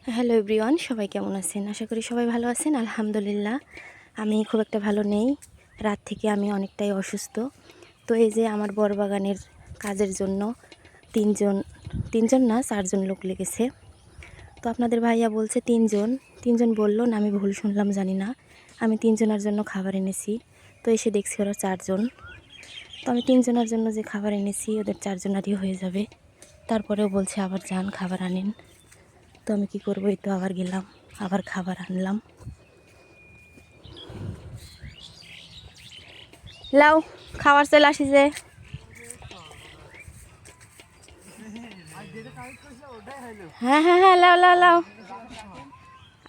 Hello everyone, সবাই কেমন আছেন? আশা করি সবাই ভালো আছেন। আলহামদুলিল্লাহ আমি খুব একটা ভালো নেই। রাত থেকে আমি অনেকটাই অসুস্থ। তো এই যে আমার বড় বাগানের কাজের জন্য তিনজন না 4জন লোক লেগেছে। তো আপনাদের ভাইয়া বলছে তিনজন বললো না, আমি ভুল শুনলাম জানি না। আমি 3জনের জন্য খাবার এনেছি, তো এসে দেখছি ওরা 4জন। তো আমি 3জনের জন্য যে খাবার এনেছি ওদের 4জনারই হয়ে যাবে। তারপরেও বলছে আবার যান খাবার আনেন। তো আমি কী করবো, এই তো আবার গেলাম, আবার খাবার আনলাম। লাও খাবার চলে আসি যে। হ্যাঁ হ্যাঁ হ্যাঁ, লাও লাও লাও।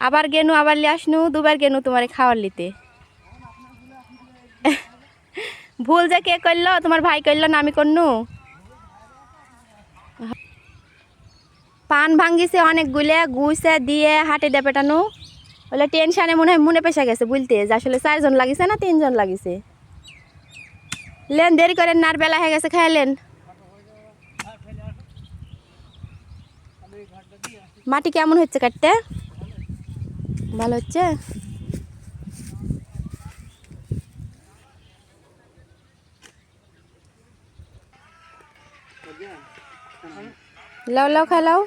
আবার গেনু, আবার লিয়ে আসনু, দুবার গেনু তোমার খাওয়ার লিতে। ভুল যে কে করলো, তোমার ভাই করলো না আমি করনু? পান ভাঙ্গিছে অনেকগুলো, গুইছে দিয়ে হাটে দিয়ে পেটানো। বলে টেনশানে মনে পেশা গেছে বলতে যে আসলে 4জন লাগিছে না 3জন লাগিছে। লেন দেরি করেন, নার বেলা হয়ে গেছে, খাইলেন। মাটি কেমন হচ্ছে কাটতে? ভালো হচ্ছে। লাও লাও খালাও।